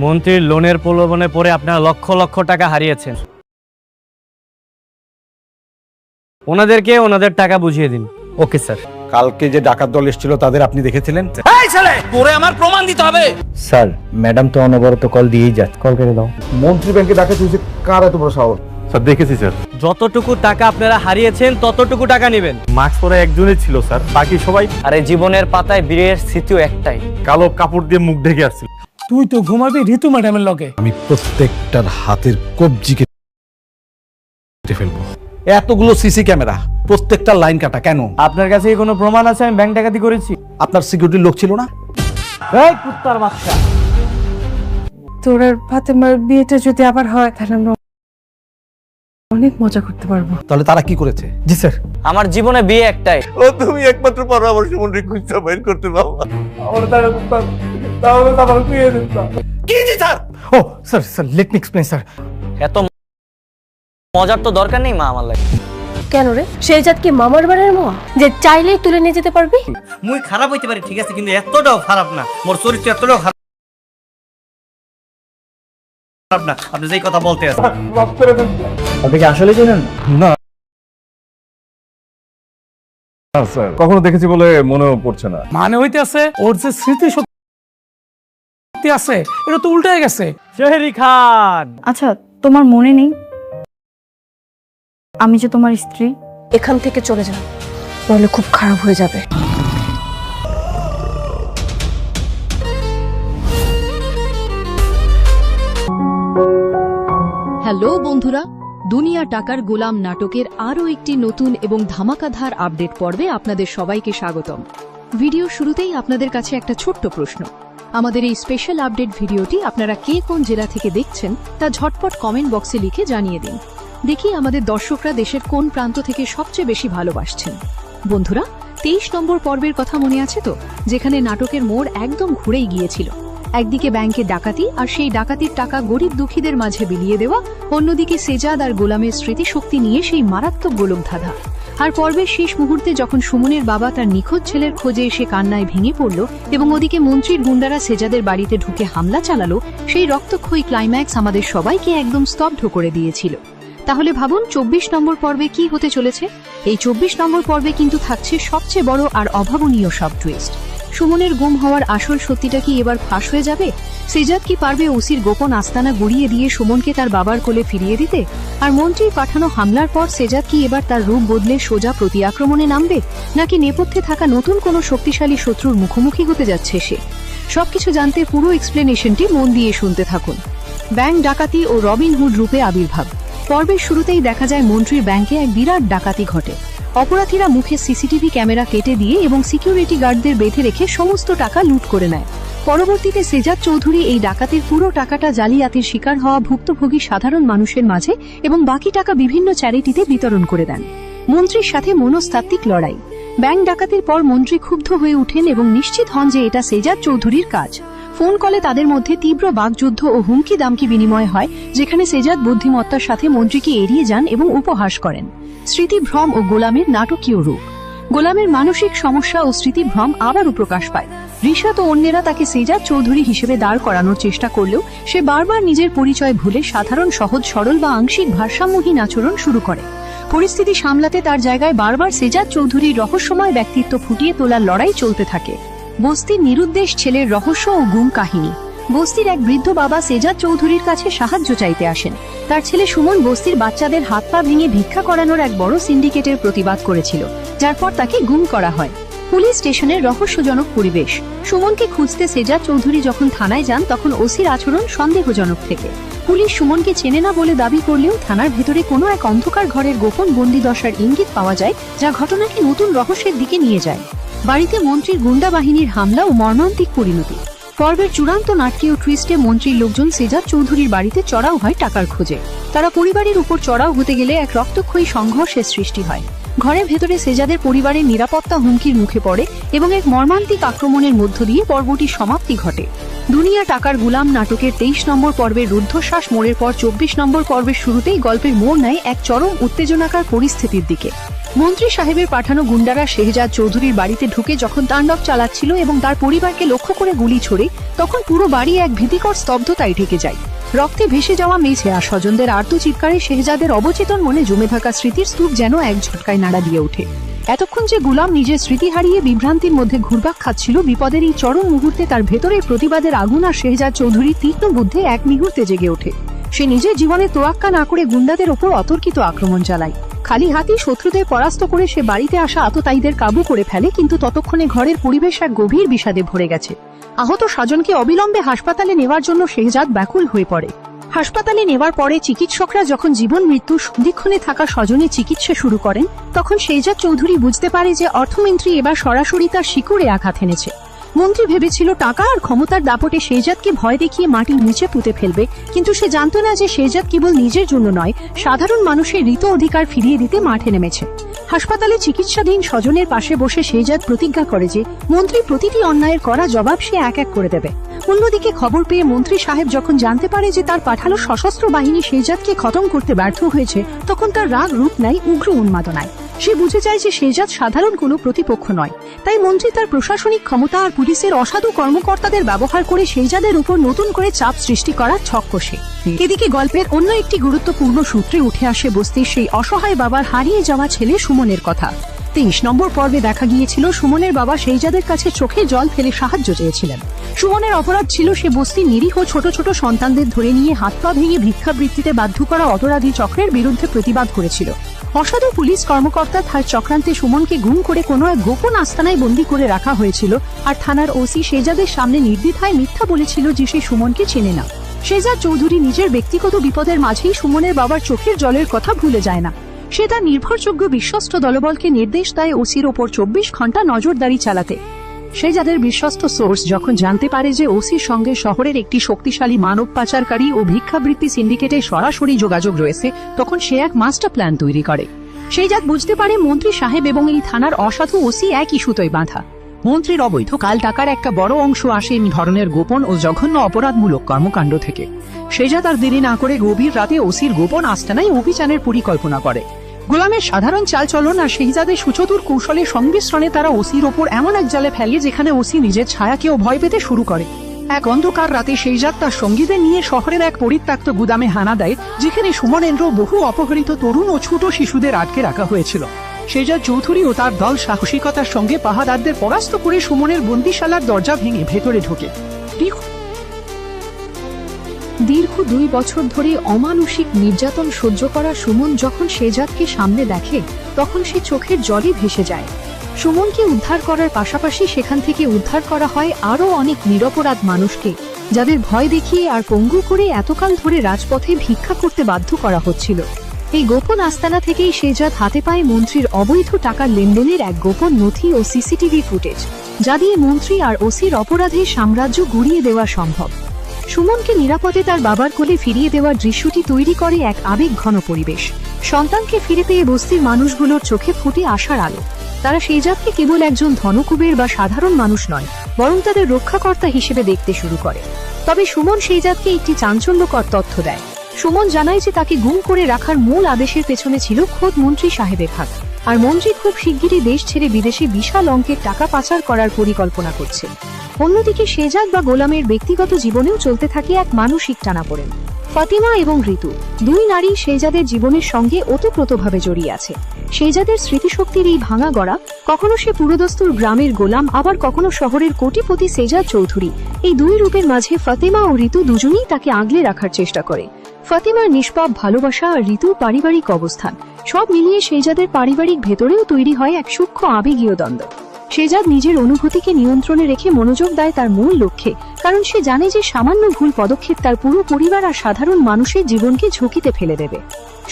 মন্ত্রীর লোনের প্রলোভনে পড়ে আপনারা লক্ষ লক্ষ টাকা হারিয়েছেন। ওনাদেরকে ওনাদের টাকা বুঝিয়ে দিন। Okay sir. কালকে যে ডাকাত দল এসেছিল তাদের আপনি দেখেছিলেন? এই ছেলে, তোরে আমার প্রমাণ দিতে হবে। স্যার, ম্যাডাম তো অনবরত কল দিয়েই যাচ্ছে। কল করে দাও। মন্ত্রী ব্যাংকে ডাকাত হয়েছে, কার এত বড় সাহস? স্যার দেখেছি স্যার। যতটুকু টাকা আপনারা হারিয়েছেন ততটুকু টাকা নেবেন। মাস্ক পরা একজনই ছিল স্যার, বাকি সবাই আরে জীবনের পাতায় বীরের স্মৃতিও একটাই। কালো কাপড় দিয়ে মুখ ঢেকে আসছিল। তুই তো ঘুমাবি ঋতু ম্যাডামের লগে। আমি প্রত্যেকটার হাতের কবজি কেটে ফেলবো। এতগুলো সিসি ক্যামেরা, প্রত্যেকটা লাইন কাটা কেন? আপনার কাছে কি কোনো প্রমাণ আছে আমি ব্যাংক ডাকাতি করেছি? আপনার সিকিউরিটির লোক ছিল না? এই কুত্তার বাচ্চা! তোর আর ফাতেমার বিয়েটা যদি আবার হয় তাহলে আমরা অনেক মজা করতে পারবো। তাহলে তারা কি করেছে? জি স্যার। আমার জীবনে বিয়ে একটাই। ও তুমি একমাত্র পরামর্শ মনে খুঁজতে বাইর করতে বাবা। কি জি স্যার? ও sir, sir let me explain sir. এত মজার তো দরকার নেই মা আমার লাগে। কেন রে, সেই জাত কি মামার বাড়ির মা যে চাইলেই তুলে নিয়ে যেতে পারবি? মুই খারাপ হইতে পারি ঠিক আছে, কিন্তু এতটাও খারাপ না। মোর চরিত্র এতটাও খারাপ না। আপনি যেই কথা বলতে আছেন আপনি কি আসলে জানেন না স্যার, কখনো দেখেছি বলে মনেও পড়ছে না। মানে হইতেছে ওর যে স্মৃতি শক্তি আছে এটা তো উল্টে গেছে। শেহরি খান। আচ্ছা, তোমার মনে নেই আমি যে তোমার স্ত্রী? এখান থেকে চলে যা, তাহলে খুব খারাপ হয়ে যাবে। হ্যালো বন্ধুরা, দুনিয়া টাকার গোলাম নাটকের আরও একটি নতুন এবং ধামাকাধার আপডেট পর্বে আপনাদের সবাইকে স্বাগতম। ভিডিও শুরুতেই আপনাদের কাছে একটা ছোট্ট প্রশ্ন। আমাদের এই স্পেশাল আপডেট ভিডিওটি আপনারা কে কোন জেলা থেকে দেখছেন তা ঝটপট কমেন্ট বক্সে লিখে জানিয়ে দিন। দেখি আমাদের দর্শকরা দেশের কোন প্রান্ত থেকে সবচেয়ে বেশি ভালোবাসছেন। বন্ধুরা, 23 নম্বর পর্বের কথা মনে আছে তো, যেখানে নাটকের মোড় একদম ঘুরেই গিয়েছিল। একদিকে ব্যাংকে ডাকাতি আর সেই ডাকাতির টাকা গরিব দুঃখীদের মাঝে বিলিয়ে দেওয়া, অন্যদিকে সেজাদ আর গোলামের স্মৃতিশক্তি নিয়ে সেই মারাত্মক গোলকধাঁধা। আর পর্বের শেষ মুহূর্তে যখন সুমনের বাবা তার নিখোঁজ ছেলের খোঁজে এসে কান্নায় ভেঙে পড়ল এবং ওদিকে মন্ত্রীর গুন্ডারা সেজাদের বাড়িতে ঢুকে হামলা চালালো, সেই রক্তক্ষয়ী ক্লাইম্যাক্স আমাদের সবাইকে একদম স্তব্ধ করে দিয়েছিল। তাহলে ভাবুন 24 নম্বর পর্বে কি হতে চলেছে। এই 24 নম্বর পর্বে কিন্তু থাকছে সবচেয়ে বড় আর অভাবনীয় সব টুইস্ট। সুমনের গুম হওয়ার আসল সত্যিটা কি এবার ফাঁস হয়ে যাবে? সেজাদ কি পারবে ওসির গোপন আস্তানা গুড়িয়ে দিয়ে সুমনকে তার বাবার কোলে ফিরিয়ে দিতে? আর মন্ত্রীর পাঠানো হামলার পর সেজাদ কি এবার তার রূপ বদলে সোজা প্রতি আক্রমণে নামবে, নাকি নেপথ্যে থাকা নতুন কোনো শক্তিশালী শত্রুর মুখোমুখি হতে যাচ্ছে সে? সবকিছু জানতে পুরো এক্সপ্লেনেশনটি মন দিয়ে শুনতে থাকুন। ব্যাংক ডাকাতি ও রবিনহুড রূপে আবির্ভাব। পর্বের শুরুতেই দেখা যায় মন্ত্রীর ব্যাংকে এক বিরাট ডাকাতি ঘটে। অপরাধীরা মুখে সিসিটিভি ক্যামেরা কেটে দিয়ে এবং সিকিউরিটি গার্ডদের বেঁধে রেখে সমস্ত টাকা লুট করে নেয়। পরবর্তীতে সেজাদ চৌধুরী এই ডাকাতির পুরো টাকাটা জালিয়াতির শিকার হওয়া ভুক্তভোগী সাধারণ মানুষের মাঝে এবং বাকি টাকা বিভিন্ন চ্যারিটিতে বিতরণ করে দেন। মন্ত্রীর সাথে মনস্তাত্ত্বিক লড়াই। ব্যাংক ডাকাতির পর মন্ত্রী ক্ষুব্ধ হয়ে ওঠেন এবং নিশ্চিত হন যে এটা সেজাদ চৌধুরীর কাজ। ফোন কলে তাদের মধ্যে তীব্র বাকযুদ্ধ ও হুমকি দামকি বিনিময় হয়, যেখানে সেজাদ বুদ্ধিমত্তার সাথে মন্ত্রীকে এড়িয়ে যান এবং উপহাস করেন। স্মৃতিভ্রম ও গোলামের নাটকীয় রূপ। গোলামের মানসিক সমস্যা ও স্মৃতিভ্রম আবারও প্রকাশ পায়। রিশাত ও অন্যেরা তাকে সেজাদ চৌধুরী হিসেবে দাঁড় করানোর চেষ্টা করলেও সে বারবার নিজের পরিচয় ভুলে সাধারণ সহজ সরল বা আংশিক ভারসাম্যহীন আচরণ শুরু করে। পরিস্থিতি সামলাতে তার জায়গায় বারবার সেজাদ চৌধুরীর রহস্যময় ব্যক্তিত্ব ফুটিয়ে তোলার লড়াই চলতে থাকে। বস্তির নিরুদ্দেশ ছেলের রহস্য ও গুম কাহিনী। বস্তির এক বৃদ্ধ বাবা সেজাদ চৌধুরীর কাছে সাহায্য চাইতে আসেন। তার ছেলে সুমন বস্তির বাচ্চাদের হাত পা ভেঙে ভিক্ষা করানোর এক বড় সিন্ডিকেটের প্রতিবাদ করেছিল, যার পর তাকে গুম করা হয়। পুলিশ স্টেশনের রহস্যজনক পরিবেশ। সুমনকে খুঁজতে সেজাদ চৌধুরী যখন থানায় যান তখন ওসির আচরণ সন্দেহজনক থেকে। পুলিশ সুমনকে চেনে না বলে দাবি করলেও থানার ভেতরে কোনো এক অন্ধকার ঘরের গোপন বন্দিদশার ইঙ্গিত পাওয়া যায়, যা ঘটনাকে নতুন রহস্যের দিকে নিয়ে যায়। বাড়িতে মন্ত্রীর গুন্ডা বাহিনীর হামলা ও মর্মান্তিক পরিণতি। পর্বের চূড়ান্ত নাটকীয় টুইস্টে মন্ত্রীর লোকজন সেজাদ চৌধুরীর বাড়িতে চড়াও হয় টাকার খোঁজে। তারা পরিবারের উপর চড়াও হতে গেলে এক রক্তক্ষয়ী সংঘর্ষের সৃষ্টি হয়। ঘরের ভেতরে সেজাদের পরিবারের নিরাপত্তা হুমকির মুখে পড়ে এবং এক মর্মান্তিক আক্রমণের মধ্য দিয়ে পর্বটির সমাপ্তি ঘটে। দুনিয়া টাকার গোলাম নাটকের 23 নম্বর পর্বের রুদ্ধশ্বাস মোড়ের পর 24 নম্বর পর্বের শুরুতেই গল্পের মোড় নেয় এক চরম উত্তেজনাকার পরিস্থিতির দিকে। মন্ত্রী সাহেবের পাঠানো গুন্ডারা শেহজাদ চৌধুরীর বাড়িতে ঢুকে যখন তাণ্ডব চালাচ্ছিল এবং তার পরিবারকে লক্ষ্য করে গুলি ছোড়ে, তখন পুরো বাড়ি এক ভীতিকর স্তব্ধতায় ঢেকে যায়। রক্তে ভেসে যাওয়া মেঝে আর স্বজনদের আর্ত চিৎকারে শেহজাদের অবচেতন মনে জমে থাকা স্মৃতির স্তূপ যেন এক ঝটকায় নাড়া দিয়ে ওঠে। এতক্ষণ যে গুলাম নিজের স্মৃতি হারিয়ে বিভ্রান্তির মধ্যে ঘুরপাক খাচ্ছিল, বিপদের এই চরম মুহূর্তে তার ভেতরের প্রতিবাদের আগুন আর শেহজাদ চৌধুরীর তীক্ষ্ণ বুদ্ধে এক মুহূর্তে জেগে ওঠে। সে নিজের জীবনে তোয়াক্কা না করে গুন্ডাদের ওপর অতর্কিত আক্রমণ চালায়। খালি হাতি শত্রুদের পরাস্ত করে সে বাড়িতে আসা আততায়ীদের কাবু করে ফেলে, কিন্তু ততক্ষণে ঘরের পরিবেশ এক গভীর বিষাদে ভরে গেছে। আহত স্বজনকে অবিলম্বে হাসপাতালে নেওয়ার জন্য শেহজাদ ব্যাকুল হয়ে পড়ে। হাসপাতালে নেওয়ার পরে চিকিৎসকরা যখন জীবন মৃত্যু সন্ধিক্ষণে থাকা স্বজনের চিকিৎসা শুরু করেন, তখন শেহজাদ চৌধুরী বুঝতে পারে যে অর্থমন্ত্রী এবার সরাসরি তার শিকড়ে আঘাত এনেছে। মন্ত্রী ভেবেছিল টাকা আর ক্ষমতার দাপটে শেহজাদকে ভয় দেখিয়ে মাটির নিচে পুঁতে ফেলবে, কিন্তু সে জানত না যে শেহজাদ কেবল নিজের জন্য নয়, সাধারণ মানুষের ঋত অধিকার ফিরিয়ে দিতে মাঠে নেমেছে। হাসপাতালে চিকিৎসাধীন স্বজনের পাশে বসে শেহজাদ প্রতিজ্ঞা করে যে মন্ত্রী প্রতিটি অন্যায়ের করা জবাব সে এক এক করে দেবে। অন্যদিকে খবর পেয়ে মন্ত্রী সাহেব যখন জানতে পারে যে তার পাঠানো সশস্ত্র বাহিনী শেহজাদকে খতম করতে ব্যর্থ হয়েছে, তখন তার রাগ রূপ নেয় উগ্র উন্মাদনায়। সে বুঝে যায় যে শেহজাদ সাধারণ কোনো প্রতিপক্ষ নয়। তাই মন্ত্রী তার প্রশাসনিক ক্ষমতা আর পুলিশের অসাধু কর্মকর্তাদের ব্যবহার করে শেহজাদের উপর নতুন করে চাপ সৃষ্টি করার ছক কষে। এদিকে গল্পের অন্য একটি গুরুত্বপূর্ণ সূত্রে উঠে আসে বস্তির সেই অসহায় বাবার হারিয়ে যাওয়া ছেলে সুমনের কথা। 23 নম্বর পর্বে দেখা গিয়েছিল সুমনের বাবা শেহজাদের কাছে চোখে জল ফেলে সাহায্য চেয়েছিলেন। সুমনের অপরাধ ছিল সে বস্তির নিরীহ ছোট ছোট সন্তানদের ধরে নিয়ে হাত পা ভেঙে ভিক্ষাবৃত্তিতে বাধ্য করা অপরাধী চক্রের বিরুদ্ধে প্রতিবাদ করেছিল। অসাধু পুলিশ কর্মকর্তা তার চক্রান্তে সুমনকে গুম করে কোনো এক গোপন আস্তানায় বন্দী করে রাখা হয়েছিল, আর থানার ওসি শেহজাদের সামনে নির্দ্বিধায় মিথ্যা বলেছিল যে সে সুমনকে চেনে না। শেহজাদ চৌধুরী নিজের ব্যক্তিগত বিপদের মাঝেই সুমনের বাবার চোখের জলের কথা ভুলে যায় না। সে তার নির্ভরযোগ্য বিশ্বস্ত দলবলকে নির্দেশ দেয় ওসির ওপর 24 ঘন্টা নজরদারি চালাতে। শেহজাদের বিশ্বস্ত সোর্স যখন জানতে পারে যে ওসির সঙ্গে শহরের একটি শক্তিশালী মানব পাচারকারী ও ভিক্ষাবৃত্তি সিন্ডিকেটে সরাসরি যোগাযোগ রয়েছে, তখন সে এক মাস্টার প্ল্যান তৈরি করে। শেহজাদ বুঝতে পারে মন্ত্রী সাহেব এবং এই থানার অসাধু ওসি একই সুতোয় বাঁধা। মন্ত্রীর অবৈধ কাল টাকার একটা বড় অংশ আসে এই ধরনের গোপন ও জঘন্য অপরাধমূলক কর্মকাণ্ড থেকে। শেহজাদ আর দেরি না করে গভীর রাতে ওসির গোপন আস্তানায় অভিযানের পরিকল্পনা করে। গোলামের সাধারণ চালচলন আর শেহজাদের সুচতুর কৌশলের সংমিশ্রণে তারা ওসির ওপর এমন এক জালে ফেলে যেখানে ওসি নিজের ছায়াকেও ভয় পেতে শুরু করে। এক অন্ধকার রাতে শেহজাদ তার সঙ্গীদের নিয়ে শহরের এক পরিত্যক্ত গুদামে হানা দেয়, যেখানে সুমনেন্দ্র বহু অপহৃত তরুণ ও ছোট শিশুদের আটকে রাখা হয়েছিল। শেহজাদ চৌধুরী ও তার দল সাহসিকতার সঙ্গে পাহারাদারদের পরাস্ত করে সুমনের বন্দিশালার দরজা ভেঙে ভেতরে ঢোকে। দীর্ঘ 2 বছর ধরে অমানসিক নির্যাতন সহ্য করা সুমন যখন শেহজাদকে সামনে দেখে, তখন সে চোখের জলে ভেসে যায়। সুমনকে উদ্ধার করার পাশাপাশি সেখান থেকে উদ্ধার করা হয় আরও অনেক নিরপরাধ মানুষকে, যাদের ভয় দেখিয়ে আর পঙ্গু করে এতকাল ধরে রাজপথে ভিক্ষা করতে বাধ্য করা হচ্ছিল। এই গোপন আস্তানা থেকেই শেহজাদ হাতে পায় মন্ত্রীর অবৈধ টাকার লেনদেনের এক গোপন নথি ও সিসিটিভি ফুটেজ, যা দিয়ে মন্ত্রী আর ওসির অপরাধের সাম্রাজ্য গুড়িয়ে দেওয়া সম্ভব। সুমনকে নিরাপদে তার বাবার কোলে ফিরিয়ে দেওয়ার দৃশ্যটি তৈরি করে এক আবেগঘন পরিবেশ। সন্তানকে ফিরে পেয়ে বস্তির মানুষগুলোর চোখে ফুটে আসার আলো। তারা শেহজাদকে কেবল একজন ধনকুবের বা সাধারণ মানুষ নয়, বরং তাদের রক্ষাকর্তা হিসেবে দেখতে শুরু করে। তবে সুমন শেহজাদকে একটি চাঞ্চল্যকর তথ্য দেয়। সুমন জানায় যে তাকে গুম করে রাখার মূল আদেশের পেছনে ছিল খোদ মন্ত্রী সাহেবের হাত, আর মন্ত্রী খুব শিগগিরই দেশ ছেড়ে বিদেশে বিশাল অঙ্কের টাকা পাচার করার পরিকল্পনা করছে। অন্যদিকে শেহজাদ বা গোলামের ব্যক্তিগত জীবনেও চলতে থাকে এক মানসিক টানাপোড়েন। ফাতিমা এবং ঋতু, 2 নারী শেহজাদের জীবনের সঙ্গে ওতপ্রোতভাবে জড়িয়ে আছে। শেহজাদের স্মৃতিশক্তির এই ভাঙা গড়া, কখনো সে পুরোদস্তুর গ্রামের গোলাম, আবার কখনো শহরের কোটিপতি শেহজাদ চৌধুরী, এই 2 রূপের মাঝে ফাতিমা ও ঋতু দুজনেই তাকে আগলে রাখার চেষ্টা করে। ফাতিমার নিষ্পাপ ভালোবাসা আর ঋতুর পারিবারিক অবস্থান, সব মিলিয়ে শেহজাদের পারিবারিক ভেতরেও তৈরি হয় এক সূক্ষ্ম আবেগীয় দ্বন্দ্ব। শেহজাদ নিজের অনুভূতিকে নিয়ন্ত্রণে রেখে মনোযোগ দেয় তার মূল লক্ষ্যে, কারণ সে জানে যে সামান্য ভুল পদক্ষেপ তার পুরো পরিবার আর সাধারণ মানুষের জীবনকে ঝুঁকিতে ফেলে দেবে।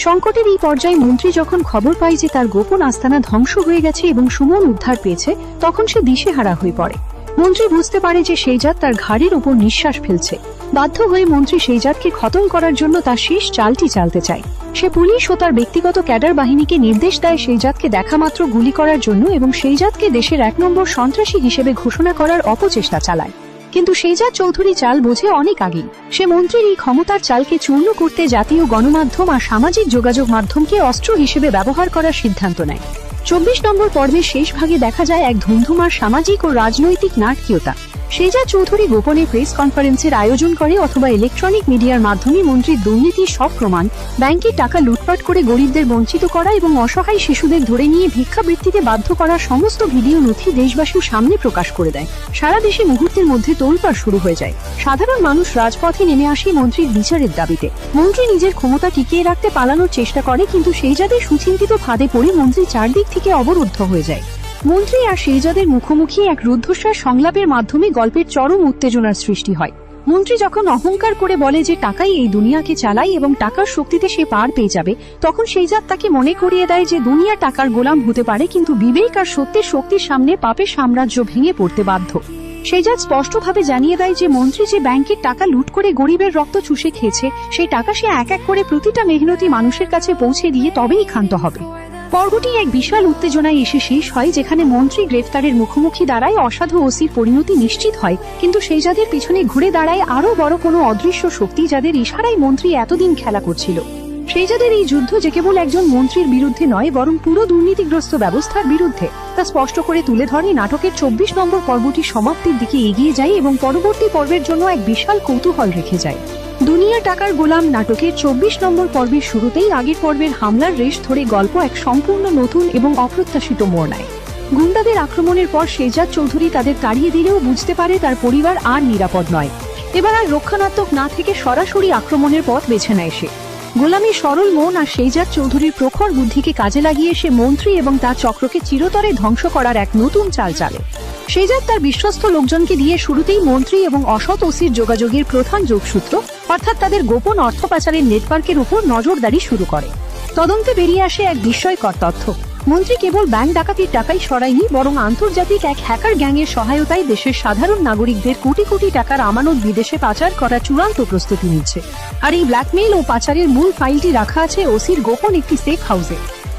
সংকটের এই পর্যায়ে মন্ত্রী যখন খবর পায় যে তার গোপন আস্তানা ধ্বংস হয়ে গেছে এবং সুমন উদ্ধার পেয়েছে, তখন সে দিশেহারা হয়ে পড়ে। মন্ত্রী বুঝতে পারে যে শেহজাদ তার ঘাড়ের ওপর নিঃশ্বাস ফেলছে। বাধ্য হয়ে মন্ত্রী শেহজাদকে খতম করার জন্য তার শেষ চালটি চালতে চায়। সে পুলিশ ও তার ব্যক্তিগত ক্যাডার বাহিনীকে নির্দেশ দেয় শেহজাদকে দেখামাত্র গুলি করার জন্য এবং শেহজাদকে দেশের 1 নম্বর সন্ত্রাসী হিসেবে ঘোষণা করার অপচেষ্টা চালায়। কিন্তু শেহজাদ চৌধুরী চাল বোঝে অনেক আগেই। সে মন্ত্রীর এই ক্ষমতার চালকে চূর্ণ করতে জাতীয় গণমাধ্যম আর সামাজিক যোগাযোগ মাধ্যমকে অস্ত্র হিসেবে ব্যবহার করার সিদ্ধান্ত নেয়। 24 নম্বর পর্বের শেষ ভাগে দেখা যায় এক ধুমধুমার সামাজিক ও রাজনৈতিক নাটকীয়তা। শেহজাদ চৌধুরী গোপনে প্রেস কনফারেন্সের আয়োজন করে অথবা ইলেকট্রনিক মিডিয়ার মাধ্যমে মন্ত্রীর দুর্নীতির সব প্রমাণ, ব্যাংকের টাকা লুটপাট করে গরিবদের বঞ্চিত করা এবং অসহায় শিশুদের ধরে নিয়ে ভিক্ষাবৃত্তিতে বাধ্য করার সমস্ত ভিডিও নথি দেশবাসীর সামনে প্রকাশ করে দেয়। সারা দেশে মুহূর্তের মধ্যে তোলপাড় শুরু হয়ে যায়। সাধারণ মানুষ রাজপথে নেমে আসে মন্ত্রীর বিচারের দাবিতে। মন্ত্রী নিজের ক্ষমতা টিকিয়ে রাখতে পালানোর চেষ্টা করে, কিন্তু শেহজাদের সুচিন্তিত ফাঁদে পড়ে মন্ত্রী চারদিক থেকে অবরুদ্ধ হয়ে যায়। মন্ত্রী আর শেহজাদের মুখোমুখি এক রুদ্ধশ্বাস সংলাপের মাধ্যমে গল্পের চরম উত্তেজনার সৃষ্টি হয়। মন্ত্রী যখন অহংকার করে বলে যে টাকাই এই দুনিয়াকে চালায় এবং টাকার শক্তিতে সে পার পেয়ে যাবে, তখন শেহজাদ তাকে মনে করিয়ে দেয় যে দুনিয়া টাকার গোলাম হতে পারে, কিন্তু বিবেক আর সত্যের শক্তির সামনে পাপের সাম্রাজ্য ভেঙে পড়তে বাধ্য। শেহজাদ স্পষ্টভাবে জানিয়ে দেয় যে মন্ত্রী যে ব্যাংকের টাকা লুট করে গরিবের রক্ত চুষে খেয়েছে, সেই টাকা সে এক এক করে প্রতিটা মেহনতি মানুষের কাছে পৌঁছে দিয়ে তবেই ক্ষান্ত হবে। পর্বটি এক বিশাল উত্তেজনায় এসে শেষ হয়, যেখানে মন্ত্রী গ্রেফতারের মুখোমুখি দাঁড়ায়, অসাধু ওসির পরিণতি নিশ্চিত হয়, কিন্তু শেহজাদের পিছনে ঘুরে দাঁড়ায় আরো বড় কোনো অদৃশ্য শক্তি, যাদের ইশারায় মন্ত্রী এতদিন খেলা করছিল। শেহজাদের এই যুদ্ধ যে কেবল একজন মন্ত্রীর বিরুদ্ধে নয়, বরং পুরো দুর্নীতিগ্রস্ত ব্যবস্থার বিরুদ্ধে, তা স্পষ্ট করে তুলে ধরে নাটকের 24 নম্বর পর্বটি সমাপ্তির দিকে এগিয়ে যায় এবং পরবর্তী পর্বের জন্য এক বিশাল কৌতূহল রেখে যায়। দুনিয়া টাকার গোলাম নাটকের 24 নম্বর পর্বের শুরুতেই আগের পর্বের হামলার রেশ ধরে গল্প এক সম্পূর্ণ নতুন এবং অপ্রত্যাশিত মোড় নেয়। গুন্ডাদের আক্রমণের পর শেহজাদ চৌধুরী তাদের তাড়িয়ে দিলেও বুঝতে পারে তার পরিবার আর নিরাপদ নয়। এবার আর রক্ষণাত্মক না থেকে সরাসরি আক্রমণের পথ বেছে নেয় সে। গোলামীর সরল মন আর শেহজাদ চৌধুরীর প্রখর বুদ্ধিকে কাজে লাগিয়ে সে মন্ত্রী এবং তার চক্রকে চিরতরে ধ্বংস করার এক নতুন চাল চালে। শেহজাদ তার বিশ্বস্ত লোকজনকে দিয়ে শুরুতেই মন্ত্রী এবং অসৎ ওসির যোগাযোগের প্রধান যোগসূত্র, অর্থাৎ তাদের গোপন অর্থ পাচারের নেটওয়ার্কের উপর নজরদারি শুরু করে। তদন্তে বেরিয়ে আসে এক বিস্ময়কর তথ্য। মন্ত্রী কেবল ব্যাংক ডাকাতির টাকাই সরায়নি, বরং আন্তর্জাতিক এক হ্যাকার গ্যাংয়ের সহায়তায় দেশের সাধারণ নাগরিকদের কোটি কোটি টাকার আমানত বিদেশে পাচার করার চূড়ান্ত প্রস্তুতি নিচ্ছে। আর এই ব্ল্যাকমেইল ও পাচারের মূল ফাইলটি রাখা আছে ওসির গোপন একটি সেফ হাউসে।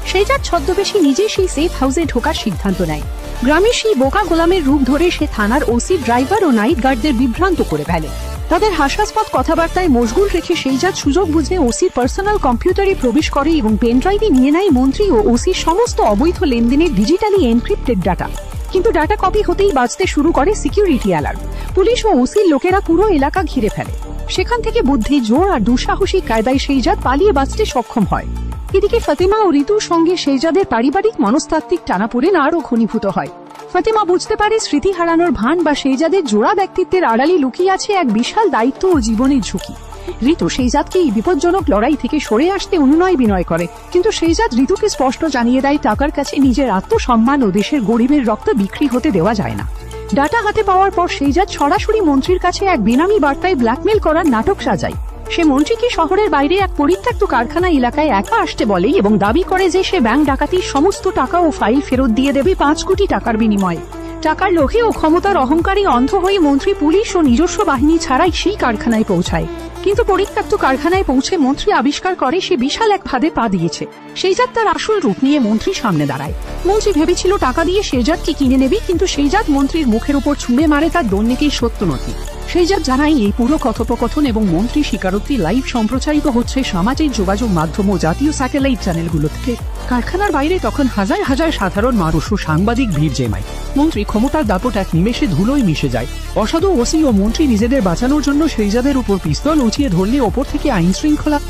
শেহজাদ ছদ্মবেশী নিজে সেই সেফ হাউসে ঢোকার সিদ্ধান্ত নেয়। গ্রামের সেই বোকা গোলামের রূপ ধরে সে থানার ওসি, ড্রাইভার ও নাইট গার্ডদের বিভ্রান্ত করে ফেলে। তাদের হাস্যাস্পদ কথাবার্তায় মশগুল রেখে শেহজাদ সুযোগ বুঝে ওসির পার্সোনাল কম্পিউটারে প্রবেশ করে এবং পেনড্রাইভে নিয়ে নেয় মন্ত্রী ও ওসির সমস্ত অবৈধ লেনদেনের ডিজিটালি এনক্রিপ্টেড ডাটা। কিন্তু ডাটা কপি হতেই বাজতে শুরু করে সিকিউরিটি অ্যালার্ম। পুলিশ ও ওসির লোকেরা পুরো এলাকা ঘিরে ফেলে। সেখান থেকে বুদ্ধি, জোর আর দুঃসাহসিক কায়দায় শেহজাদ পালিয়ে বাঁচতে সক্ষম হয়। এদিকে ফাতেমা ও ঋতুর সঙ্গে শেহজাদের পারিবারিক মনস্তাত্ত্বিক টানাপোড়েন আরও ঘনীভূত হয়। ফাতেমা বুঝতে পারে স্মৃতি হারানোর ভান বা শেহজাদের জোড়া ব্যক্তিত্বের আড়ালে লুকিয়ে আছে এক বিশাল দায়িত্ব ও জীবনের ঝুঁকি। ঋতু শেহজাদকে এই বিপজ্জনক লড়াই থেকে সরে আসতে অনুনয় বিনয় করে, কিন্তু শেহজাদ ঋতুকে স্পষ্ট জানিয়ে দেয় টাকার কাছে নিজের আত্মসম্মান ও দেশের গরিবের রক্ত বিক্রি হতে দেওয়া যায় না। ডাটা হাতে পাওয়ার পর শেহজাদ সরাসরি মন্ত্রীর কাছে এক বেনামি বার্তায় ব্ল্যাকমেল করার নাটক সাজায়। সে মন্ত্রীকে শহরের বাইরে এক পরিত্যক্ত কারখানা এলাকায় একা আসতে বলে এবং দাবি করে যে সে ব্যাংক ডাকাতির সমস্ত টাকা ও ফাইল ফেরত দিয়ে দেবে 5 কোটি টাকার বিনিময়ে। টাকার লোভে ও ক্ষমতার অহংকারে অন্ধ হয়ে মন্ত্রী পুলিশ ও নিজস্ব বাহিনী ছাড়াই সেই কারখানায় পৌঁছায়। কিন্তু পরিত্যক্ত কারখানায় পৌঁছে মন্ত্রী আবিষ্কার করে সে বিশাল এক ফাঁদে পা দিয়েছে। শেহজাদ তার আসল রূপ নিয়ে মন্ত্রীর সামনে দাঁড়ায়। মন্ত্রী ভেবেছিল টাকা দিয়ে শেহজাদকে কিনে নেবে, কিন্তু শেহজাদ মন্ত্রীর মুখের উপর ছুঁড়ে মারে তার দুর্নীতির সত্য নথি। শেহজাদ জানায় এই পুরো কথোপকথন এবং মন্ত্রী স্বীকারোক্তি লাইভ সম্প্রচারিত হচ্ছে সামাজিক যোগাযোগ মাধ্যম ও জাতীয় স্যাটেলাইট চ্যানেলগুলো থেকে। কারখানার বাইরে তখন হাজার হাজার সাধারণ মানুষ ও সাংবাদিক ভিড় জমায়। মন্ত্রী ক্ষমতার দাপট এক নিমেষে ধুলোয় মিশে যায়। অসাধু ওসি ও মন্ত্রী নিজেদের বাঁচানোর জন্য শেহজাদের উপর পিস্তল উঁচিয়ে ধরলে ওপর থেকে আইন শৃঙ্খলা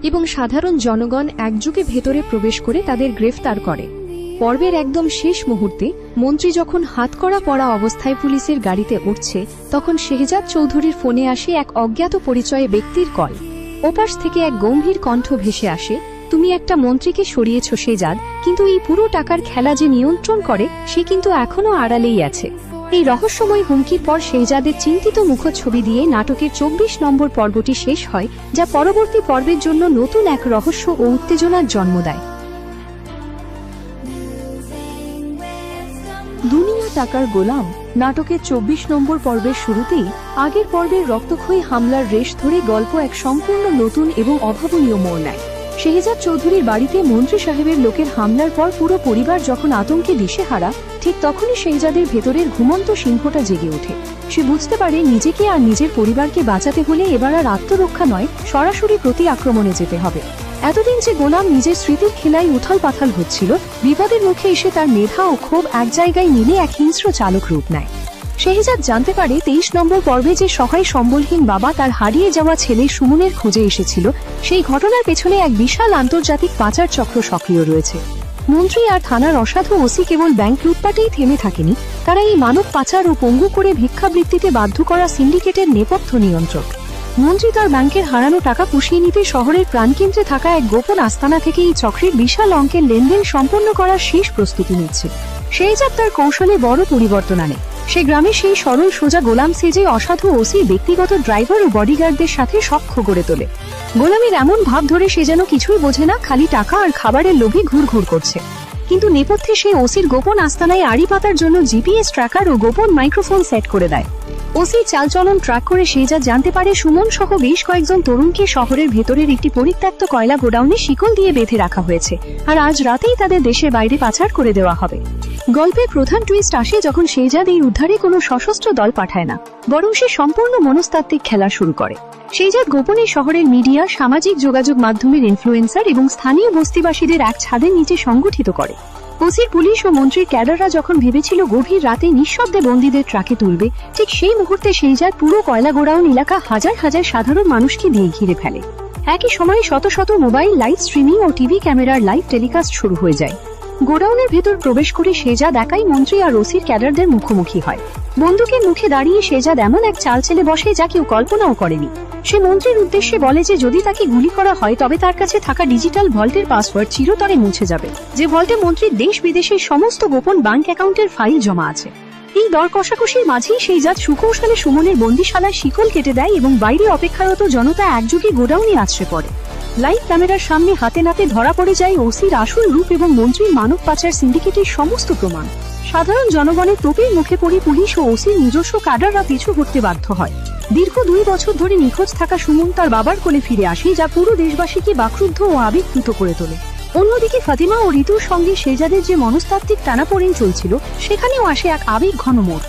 এবং সাধারণ জনগণ একযোগে ভেতরে প্রবেশ করে তাদের গ্রেফতার করে। পর্বের একদম শেষ মুহূর্তে মন্ত্রী যখন হাতকড়া পরা অবস্থায় পুলিশের গাড়িতে উঠছে, তখন শেহজাদ চৌধুরীর ফোনে আসে এক অজ্ঞাত পরিচয়ে ব্যক্তির কল। ওপাশ থেকে এক গম্ভীর কণ্ঠ ভেসে আসে, তুমি একটা মন্ত্রীকে সরিয়েছ শেহজাদ, কিন্তু এই পুরো টাকার খেলা যে নিয়ন্ত্রণ করে সে কিন্তু এখনো আড়ালেই আছে। এই রহস্যময় হুমকির পর শেহজাদের চিন্তিত মুখচ্ছবি দিয়ে নাটকের 24 নম্বর পর্বটি শেষ হয়, যা পরবর্তী পর্বের জন্য নতুন এক রহস্য ও উত্তেজনার জন্ম দেয়। দুনিয়া টাকার গোলাম নাটকের 24 নম্বর পর্বের শুরুতেই আগের পর্বের রক্তক্ষয়ী হামলার রেশ ধরে গল্প এক সম্পূর্ণ নতুন এবং অভাবনীয় মোড় নেয়। শেহজাদ চৌধুরীর বাড়িতে মন্ত্রী সাহেবের লোকের হামলার পর পুরো পরিবার যখন আতঙ্কে দিশেহারা, ঠিক তখনই শেহজাদের ভেতরের ঘুমন্ত সিংহটা জেগে ওঠে। সে বুঝতে পারে নিজেকে আর নিজের পরিবারকে বাঁচাতে হলে এবার আর আত্মরক্ষা নয়, সরাসরি প্রতি আক্রমণে যেতে হবে। এতদিন যে গোলাম নিজের স্মৃতির খেলায় উথাল পাথাল হচ্ছিল, বিপদের মুখে এসে তার মেধা ও ক্ষোভ এক জায়গায় মিলে এক হিংস্র চালক রূপ নেয়। শেহজাদ জানতে পারে 23 নম্বর পর্বে যে সহায় সম্বলহীন বাবা তার হারিয়ে যাওয়া ছেলে সুমনের খোঁজে এসেছিল, সেই ঘটনার পেছনে এক বিশাল আন্তর্জাতিক পাচার চক্র সক্রিয় রয়েছে। মন্ত্রী আর থানার অসাধু ওসি কেবল ব্যাংক লুটপাটেই থেমে থাকেনি, তারা এই মানব পাচার ও পঙ্গু করে ভিক্ষাবৃত্তিতে বাধ্য করা সিন্ডিকেটের নেপথ্য নিয়ন্ত্রক। মন্ত্রী তার ব্যাংকের হারানো টাকা পুষিয়ে নিতে শহরের প্রাণকেন্দ্রে থাকা এক গোপন আস্তানা থেকে এই চক্রের বিশাল অঙ্কের লেনদেন সম্পন্ন করার শেষ প্রস্তুতি নিচ্ছে। শেহজাদ তার কৌশলে বড় পরিবর্তন আনে। সে গ্রামে সেই সরল সোজা গোলাম সেজে অসাধু ওসির ব্যক্তিগত ড্রাইভার ও বডিগার্ডদের সাথে সখ্য গড়ে তোলে। গোলামের এমন ভাব ধরে সে যেন কিছুই বোঝে না, খালি টাকা আর খাবারের লোভে ঘুরঘুর করছে। কিন্তু নেপথ্যে সে ওসির গোপন আস্তানায় আড়ি পাতার জন্য জিপিএস ট্র্যাকার ও গোপন মাইক্রোফোন সেট করে দেয়। ওসি চালচলন ট্র্যাক করে শেহজাদ জানতে পারে সুমন সহ বেশ কয়েকজন তরুণকে শহরের ভেতরের একটি পরিত্যক্ত কয়লা গোডাউনে শিকল দিয়ে বেঁধে রাখা হয়েছে, আর আজ রাতেই তাদের দেশের বাইরে পাচার করে দেওয়া হবে। গল্পের প্রধান টুইস্ট আসে যখন শেহজাদ এই উদ্ধারে কোনো সশস্ত্র দল পাঠায় না, বরং সে সম্পূর্ণ মনস্তাত্ত্বিক খেলা শুরু করে। শেহজাদ গোপনে শহরের মিডিয়া, সামাজিক যোগাযোগ মাধ্যমের ইনফ্লুয়েন্সার এবং স্থানীয় বস্তিবাসীদের এক ছাদের নিচে সংগঠিত করে। ওসির পুলিশ ও মন্ত্রীর ক্যাডাররা যখন ভেবেছিল গভীর রাতে নিঃশব্দে বন্দীদের ট্রাকে তুলবে, ঠিক সেই মুহূর্তে শেহজাদ পুরো কয়লা গোডাউন এলাকা হাজার হাজার সাধারণ মানুষকে দিয়ে ঘিরে ফেলে। একই সময়ে শত শত মোবাইল লাইভ স্ট্রিমিং ও টিভি ক্যামেরার লাইভ টেলিকাস্ট শুরু হয়ে যায়। গোডাউনের ভেতর প্রবেশ করে শেহজাদ একাই মন্ত্রী আর ওসির ক্যাডারদের মুখোমুখি হয়। বন্দুকের মুখে দাঁড়িয়ে শেহজাদ এমন এক চাল ছেলে বসে যা কেউ কল্পনাও করেনি। সে মন্ত্রীর উদ্দেশ্যে বলে যে যদি তাকে গুলি করা হয় তবে তার কাছে থাকা ডিজিটাল ভল্টের পাসওয়ার্ড চিরতরে মুছে যাবে, যে ভল্টে মন্ত্রীর দেশ বিদেশের সমস্ত গোপন ব্যাংক অ্যাকাউন্টের ফাইল জমা আছে। এই দর কষাকষির মাঝেই শেহজাদ সুকৌশলে সুমনের বন্দিশালার শিকল কেটে দেয় এবং বাইরে অপেক্ষারত জনতা একযোগে গোডাউনে আছড়ে পড়ে। লাইভ ক্যামেরার সামনে হাতে নাতে ধরা পড়ে যায় ওসির আসল রূপ এবং মন্ত্রীর মানব পাচার সিন্ডিকেটের সমস্ত প্রমাণ। সাধারণ জনগণের তোপের মুখে পড়ে পুলিশ ও ওসির নিজস্ব ক্যাডাররা পিছু হটতে বাধ্য হয়। দীর্ঘ 2 বছর ধরে নিখোঁজ থাকা সুমন তার বাবার কোলে ফিরে আসে, যা পুরো দেশবাসীকে বাকরুদ্ধ ও আবেগপ্লুত করে তোলে। অন্যদিকে ফাতিমা ও ঋতুর সঙ্গে শেহজাদের যে মনস্তাত্ত্বিক টানাপোড়েন চলছিল, সেখানেও আসে এক আবেগ ঘন মোড়।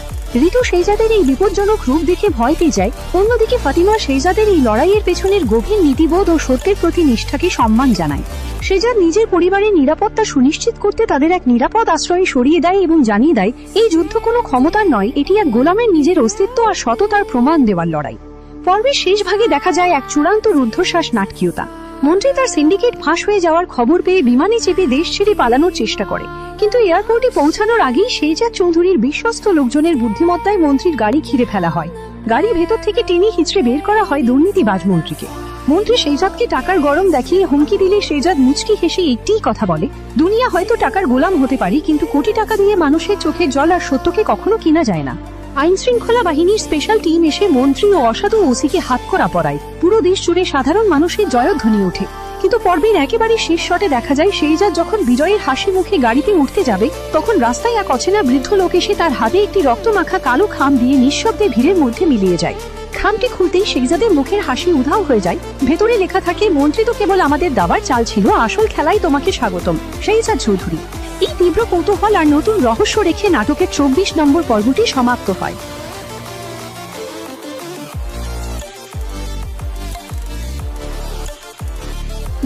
ঋতু শেহজাদের এই বিপজ্জনক রূপ দেখে ভয় পেয়ে যায়, অন্যদিকে ফাতিমা শেহজাদের এই লড়াইয়ের পেছনের গভীর নীতিবোধ ও সত্যের প্রতি নিষ্ঠাকে সম্মান জানায়। শেহজাদ নিজের পরিবারের নিরাপত্তা সুনিশ্চিত করতে তাদের এক নিরাপদ আশ্রয়ে সরিয়ে দেয় এবং জানিয়ে দেয় এই যুদ্ধ কোনো ক্ষমতার নয়, এটি এক গোলামের নিজের অস্তিত্ব আর সততার প্রমাণ দেওয়ার লড়াই। পর্বের শেষ ভাগে দেখা যায় এক চূড়ান্ত রুদ্ধশ্বাস নাটকীয়তা। মন্ত্রী তার সিন্ডিকেট ফাঁস হয়ে যাওয়ার খবর পেয়ে বিমানে চেপে দেশ ছেড়ে পালানোর চেষ্টা করে, কিন্তু এয়ারপোর্টে পৌঁছানোর আগেই শেহজাদ চৌধুরীর বিশ্বস্ত লোকজনের বুদ্ধিমত্তায় মন্ত্রীর গাড়ি ঘিরে ফেলা হয়। গাড়ি ভেতর থেকে টেনে হিঁচড়ে বের করা হয় দুর্নীতিবাজ মন্ত্রীকে। মন্ত্রী শেহজাদকে টাকার গরম দেখিয়ে হুমকি দিলে শেহজাদ মুচকি হেসে একটিই কথা বলে, দুনিয়া হয়তো টাকার গোলাম হতে পারি, কিন্তু কোটি টাকা দিয়ে মানুষের চোখের জল আর সত্যকে কখনো কিনা যায় না। আইন শৃঙ্খলা বাহিনীর স্পেশাল টিম এসে মন্ত্রী ও অসাধু ওসিকে হাতকড়া পরায়। পুরো দেশ জুড়ে সাধারণ মানুষের জয়ধ্বনি ওঠে। কিন্তু পর্বের একেবারে শেষ শটে দেখা যায় শেহজাদ যখন বিজয়ের হাসি মুখে গাড়িতে উঠতে যাবে, তখন রাস্তায় এক অচেনা বৃদ্ধ লোক এসে তার হাতে একটি রক্তমাখা কালো খাম দিয়ে নিঃশব্দে ভিড়ের মধ্যে মিলিয়ে যায়। খামটি খুলতেই শেহজাদের মুখের হাসি উধাও হয়ে যায়। ভেতরে লেখা থাকে, মন্ত্রী তো কেবল আমাদের দাবার চাল ছিল, আসল খেলায় তোমাকে স্বাগতম, শেহজাদ চৌধুরী। এই তীব্র কৌতূহল আর নতুন রহস্য রেখে নাটকের 24 নম্বর পর্বটি সমাপ্ত হয়।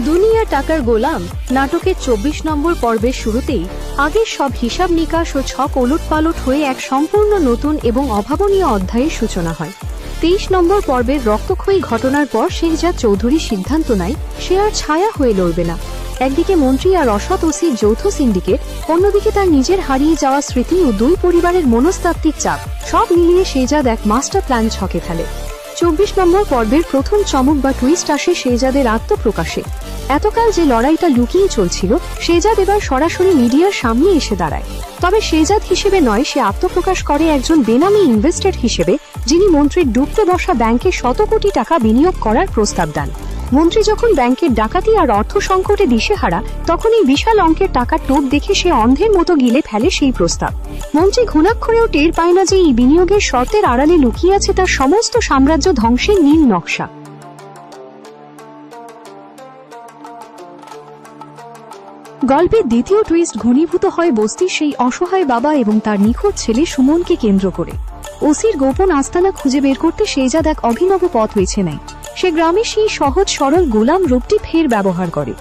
দুনিয়া টাকার গোলাম নাটকের 24 নম্বর পর্বের শুরুতেই আগের সব হিসাব নিকাশ ও ছক ওলটপালট হয়ে এক সম্পূর্ণ নতুন এবং অভাবনীয় অধ্যায়ের সূচনা হয়। 23 নম্বর পর্বের রক্তক্ষয়ী ঘটনার পর শেহজাদ চৌধুরী সিদ্ধান্ত নেয় সে আর ছায়া হয়ে লড়বে না। একদিকে মন্ত্রী আর অসৎ ওসির যৌথ সিন্ডিকেট, অন্যদিকে তার নিজের হারিয়ে যাওয়া স্মৃতি ও 2 পরিবারের মনস্তাত্ত্বিক চাপ, সব মিলিয়ে শেহজাদ এক মাস্টার প্ল্যান ছকে ফেলে। 24 নম্বর পর্বের প্রথম চমক বা টুইস্ট আসে শেহজাদের আত্মপ্রকাশে। এতকাল যে লড়াইটা লুকিয়ে চলছিল, শেহজাদ এবার সরাসরি মিডিয়ার সামনে এসে দাঁড়ায়। তবে শেহজাদ হিসেবে নয়, সে আত্মপ্রকাশ করে একজন বেনামি ইনভেস্টর হিসেবে, যিনি মন্ত্রীর ডুবতে বসা ব্যাংকে শত কোটি টাকা বিনিয়োগ করার প্রস্তাব দেন। মন্ত্রী যখন ব্যাংকের ডাকাতি আর অর্থ সংকটে দিশেহারা, তখন এই বিশাল অঙ্কের টাকার টোপ দেখে সে অন্ধের মতো গিলে ফেলে সেই প্রস্তাব। মন্ত্রী ঘুণাক্ষরেও টের পায় না যে এই বিনিয়োগের শর্তের আড়ালে লুকিয়ে আছে তার সমস্ত সাম্রাজ্য ধ্বংসের নীল নকশা। গল্পের দ্বিতীয় টুইস্ট ঘনীভূত হয় বস্তির সেই অসহায় বাবা এবং তার নিখোঁজ ছেলে সুমনকে কেন্দ্র করে। ওসির গোপন আস্তানা খুঁজে বের করতে শেহজাদ এক অভিনব পথ বেছে নেয়। সে গ্রামের সেই সহজ সরল গোলাম রূপটি ফের ব্যবহার করে।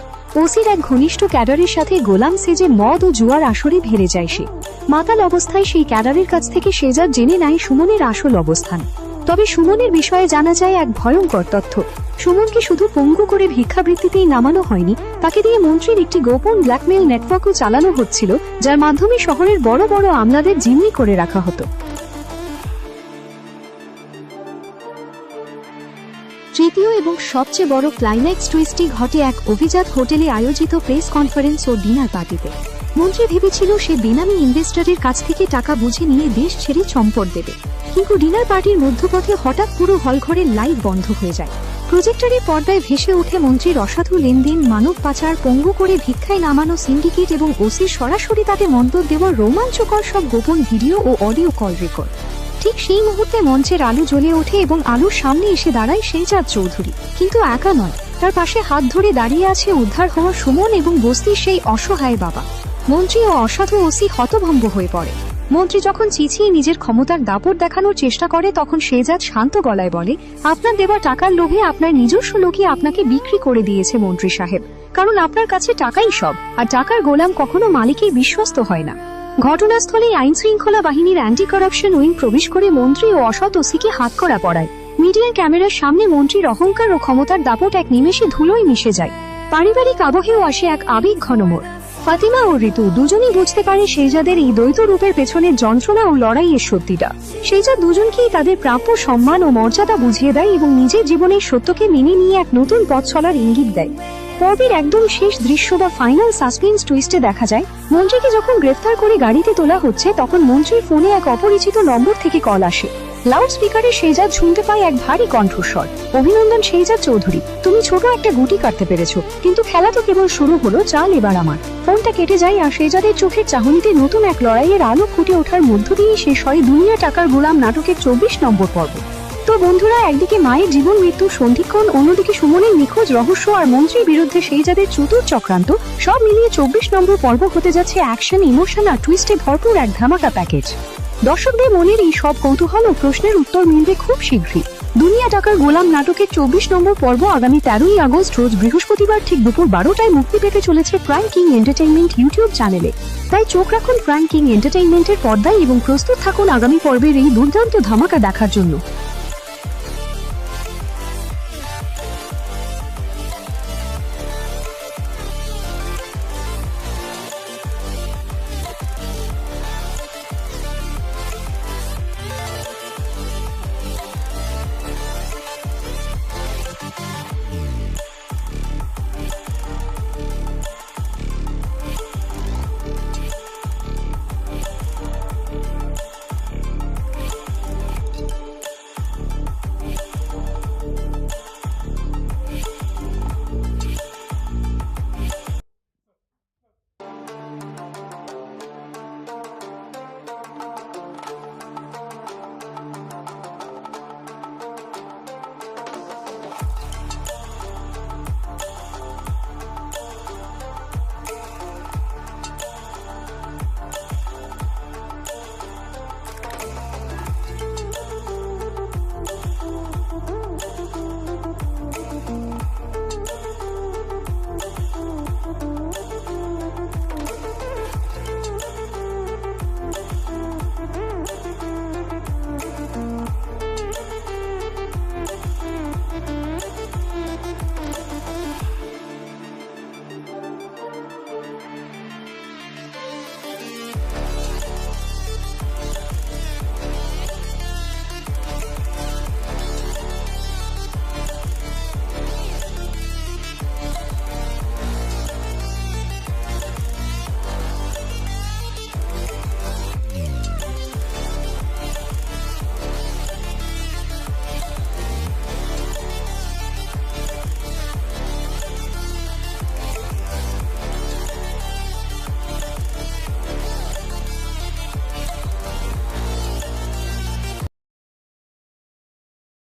ওসির এক ঘনিষ্ঠ ক্যাডারের সাথে গোলাম সেজে মদ ও জুয়ার আসরে ভিড়ে যায় সে। মাতাল অবস্থায় সেই ক্যাডারের কাছ থেকে শেহজাদ জেনে নেয় সুমনের আসল অবস্থান। তবে সুমনের বিষয়ে জানা যায় এক ভয়ঙ্কর তথ্য। সুমনকে শুধু পঙ্গু করে ভিক্ষাবৃত্তিতেই নামানো হয়নি, তাকে দিয়ে মন্ত্রীর একটি গোপন ব্ল্যাকমেইল নেটওয়ার্কও চালানো হচ্ছিল, যার মাধ্যমে শহরের বড় বড় আমলাদের জিম্মি করে রাখা হতো। তৃতীয় এবং সবচেয়ে বড় ক্লাইম্যাক্স টুইস্টটি ঘটে এক অভিজাত হোটেলে আয়োজিত প্রেস কনফারেন্স ও ডিনার পার্টিতে। মন্ত্রী ভেবেছিল সে বেনামি ইনভেস্টরের কাছ থেকে টাকা বুঝে নিয়ে দেশ ছেড়ে চম্পট দেবে, কিন্তু ডিনার পার্টির মধ্যপথে হঠাৎ পুরো হলঘরের লাইট বন্ধ হয়ে যায়। প্রজেক্টরের পর্দায় ভেসে ওঠে মন্ত্রীর অসাধু লেনদেন, মানব পাচার, পঙ্গু করে ভিক্ষায় নামানো সিন্ডিকেট এবং ওসির সরাসরি তাতে মন্তব্য দেওয়া রোমাঞ্চকর সব গোপন ভিডিও ও অডিও কল রেকর্ড। ঠিক সেই মুহূর্তে মঞ্চের আলো জ্বলে ওঠে এবং আলোর সামনে এসে দাঁড়ায় শেহজাদ চৌধুরী। কিন্তু একা নয়, তার পাশে হাত ধরে দাঁড়িয়ে আছে উদ্ধার হওয়া সুমন এবং বস্তির সেই অসহায় বাবা। মন্ত্রী ও অসাধু ওসি হতভম্ব হয়ে পড়ে। মন্ত্রী যখন চিচিয়ে নিজের ক্ষমতার দাপট দেখানোর চেষ্টা করে, তখন শেহজাদ শান্ত গলায় বলে, আপনার দেওয়া টাকার লোভে আপনার নিজস্ব লোকই আপনাকে বিক্রি করে দিয়েছে মন্ত্রী সাহেব, কারণ আপনার কাছে টাকাই সব, আর টাকার গোলাম কখনো মালিকের বিশ্বস্ত হয় না। ঘটনাস্থলে আইন শৃঙ্খলা বাহিনীর অ্যান্টি কারাপশন উইং প্রবেশ করে মন্ত্রী ও অসৎ ওসিকে হাতকড়া পড়ায়। মিডিয়ার ক্যামেরার সামনে মন্ত্রীর অহংকার ও ক্ষমতার দাপট এক নিমেষে ধুলোয় মিশে যায়। পারিবারিক আবহেও আসে এক আবেগ ঘন মোড়। ফাতিমা ও ঋতু দুজনই বুঝতে পারে শেহজাদের এই দ্বৈত রূপের পেছনের যন্ত্রণা ও লড়াইয়ের সত্যিটা। শেহজাদ দুজনকেই তাদের প্রাপ্য সম্মান ও মর্যাদা বুঝিয়ে দেয় এবং নিজের জীবনের সত্যকে মেনে নিয়ে এক নতুন পথ চলার ইঙ্গিত দেয়। পর্বের একদম শেষ দৃশ্য বা ফাইনাল সাসপেন্স টুইস্টে দেখা যায়, মন্ত্রীকে যখন গ্রেফতার করে গাড়িতে তোলা হচ্ছে, তখন মন্ত্রীর ফোনে এক অপরিচিত নম্বর থেকে কল আসে। লাউড স্পিকারে শেহজাদ শুনতে পায় এক ভারী কণ্ঠস্বর, অভিনন্দন শেহজাদ চৌধুরী, তুমি ছোট একটা গুটি কাটতে পেরেছো, কিন্তু খেলা তো কেবল শুরু হলো, চাল এবার আমার। ফোনটা কেটে যায় আর শেহজাদের চোখের চাহনিতে নতুন এক লড়াইয়ের আলো ফুটে ওঠার মধ্য দিয়ে শেষ হয় দুনিয়া টাকার গোলাম নাটকের 24 নম্বর পর্ব। তো বন্ধুরা, একদিকে মায়ের জীবন মৃত্যুর সন্ধিক্ষণ, অন্যদিকে সুমনের নিখোঁজ রহস্য আর মন্ত্রীর বিরুদ্ধে শেহজাদের চতুর চক্রান্ত, সব মিলিয়ে 24 নম্বর পর্ব হতে যাচ্ছে অ্যাকশন, ইমোশন আর টুইস্টে ভরপুর এক ধামাকা প্যাকেজ। দর্শকদের মনের এই সব কৌতূহল ও প্রশ্নের উত্তর মিলবে খুব শীঘ্রই। দুনিয়া টাকার গোলাম নাটকের 24 নম্বর পর্ব আগামী 13ই আগস্ট রোজ বৃহস্পতিবার ঠিক দুপুর 12টায় মুক্তি পেতে চলেছে প্রাইম কিং এন্টারটেইনমেন্ট ইউটিউব চ্যানেলে। তাই চোখ রাখুন প্রাইম কিং এন্টারটেইনমেন্টের পর্দায় এবং প্রস্তুত থাকুন আগামী পর্বের এই দুর্দান্ত ধামাকা দেখার জন্য।